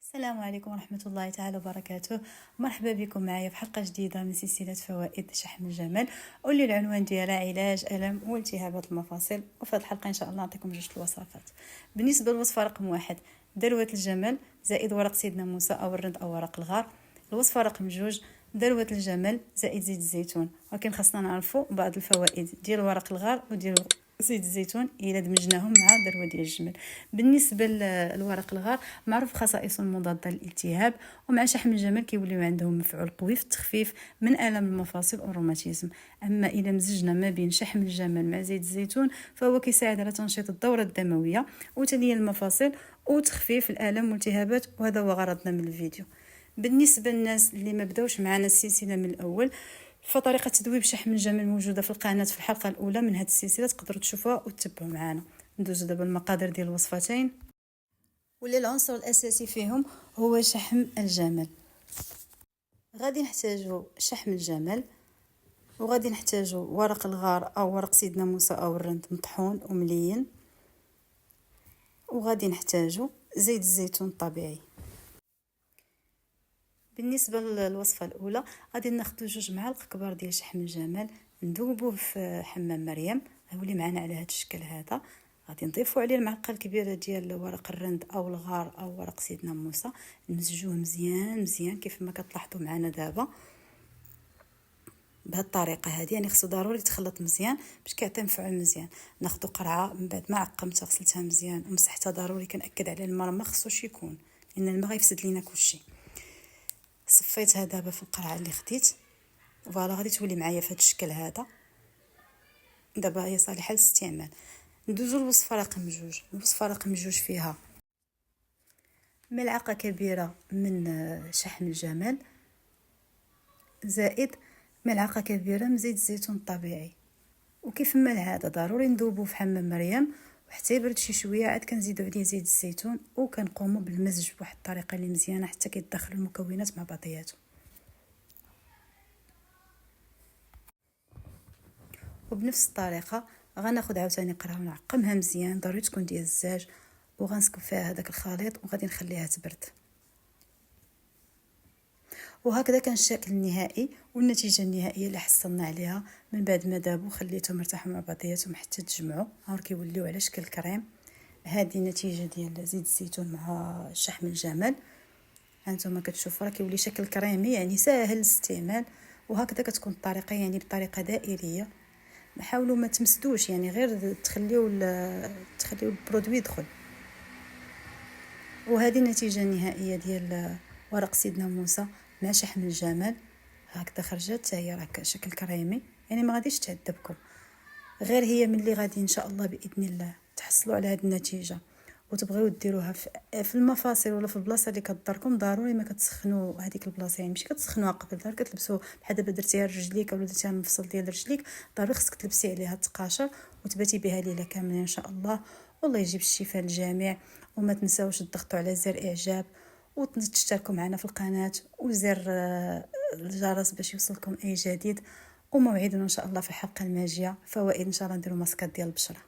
السلام عليكم ورحمة الله تعالى وبركاته. مرحبا بكم معايا في حلقة جديدة من سلسلة فوائد شحم الجمل، واللي العنوان ديالها علاج ألم والتهابات المفاصل. وفي هذه الحلقة إن شاء الله نعطيكم جوج الوصفات. بالنسبة للوصفة رقم 1 دروة الجمل زائد ورق سيدنا موسى أو الرند أو ورق الغار. الوصفة رقم 2 دروة الجمل زائد زيت الزيتون. ولكن خاصنا نعرفوا بعض الفوائد ديال ورق الغار وديال زيت الزيتون الا دمجناهم مع دروه ديال الجمل. بالنسبه للورق الغار معروف خصائصه المضاده للالتهاب، ومع شحم الجمل كيوليو عندهم مفعول قوي في التخفيف من الام المفاصل والروماتيزم. اما الا مزجنا ما بين شحم الجمل مع زيت الزيتون فهو كيساعد على تنشيط الدوره الدمويه وتليين المفاصل وتخفيف الالم والالتهابات، وهذا هو غرضنا من الفيديو. بالنسبه للناس اللي ما بداوش معنا السلسله من الاول، فطريقه تذويب شحم الجمل موجوده في القناه في الحلقه الاولى من هذه السلسله، تقدروا تشوفوها وتتبعوا معنا. ندوزو دابا المقادير ديال الوصفتين، واللي العنصر الاساسي فيهم هو شحم الجمل. غادي نحتاجوا شحم الجمل، وغادي نحتاجوا ورق الغار او ورق سيدنا موسى او الرند مطحون وملين، وغادي نحتاجوا زيت الزيتون الطبيعي. بالنسبه للوصفه الاولى غادي ناخذ 2 معالق كبار ديال شحم الجمل، نذوبوه في حمام مريم اللي معنا على هذا الشكل هذا. غادي نضيفوا عليه المعلقه الكبيره ديال ورق الرند او الغار او ورق سيدنا موسى، نمزجوه مزيان مزيان كيف ما كتلاحظوا معنا دابا بهذه الطريقه هذه. يعني خصو ضروري تخلط مزيان باش كيعطي مفعول مزيان. ناخذ قرعه من بعد ما عقمتها غسلتها مزيان ومسحتها، ضروري كنأكد على الماء ما خصوش يكون، لان الماء غيفسد لينا كلشي. صفيتها دابا في القرعه اللي خديت، فوالا غادي تولي معايا في هذا الشكل هذا. دابا هي صالحه للاستعمال. ندوزو للوصفه رقم 2. الوصفه رقم 2 فيها ملعقه كبيره من شحم الجمل زائد ملعقه كبيره من زيت الزيتون الطبيعي. وكيف ما العاده ضروري نذوبو في حمام مريم وحتى يبرد شي شويه، عاد كنزيدو عليه زيت الزيتون وكنقوموا بالمزج بواحد الطريقه اللي مزيانه حتى كيتدخلوا المكونات مع بعضياتهم. وبنفس الطريقه غناخذ عاوتاني قرعه ونعقمها مزيان، ضروري تكون ديال الزاج، وغنسكب فيها هذاك الخليط وغادي نخليها تبرد. وهكذا كان الشكل النهائي والنتيجه النهائيه اللي حصلنا عليها من بعد ما دابوا خليتهم ارتاحوا مع بعضياتهم حتى تجمعوا. ها كيوليو على شكل كريم. هذه النتيجه ديال زيت الزيتون مع شحم الجمل. هانتوما كتشوفوا راه كيولي شكل كريمي، يعني ساهل الاستعمال. وهكذا كتكون الطريقه يعني بطريقه دائريه. حاولوا ما تمسدوش، يعني غير تخليو البرودوي يدخل. وهذه النتيجه النهائيه ديال ورق سيدنا موسى مع شحم الجمل. هكذا خرجت هي راه شكل كريمي، يعني ما غاديش تعذبكم. غير هي ملي غادي ان شاء الله باذن الله تحصلوا على هذه النتيجه وتبغيو ديروها في المفاصل ولا في البلاصه اللي كضركم، ضروري ما كتسخنوا هذيك البلاصه، يعني ماشي كتسخنوها قبل، ضروري كتلبسوا بحال دابا درتيها لرجليك ولا درتيها المفصل ديال رجليك، ضروري خصك تلبسي عليها التقاشر وتباتي بها ليله كامله ان شاء الله. والله يجيب الشفاء للجميع. وما تنساوش تضغطوا على زر اعجاب وتشتركوا معنا في القناه وزر الجرس باش يوصلكم اي جديد. وموعدنا ان شاء الله في الحلقه الماجيه فوائد ان شاء الله نديروا ماسكات ديال البشره.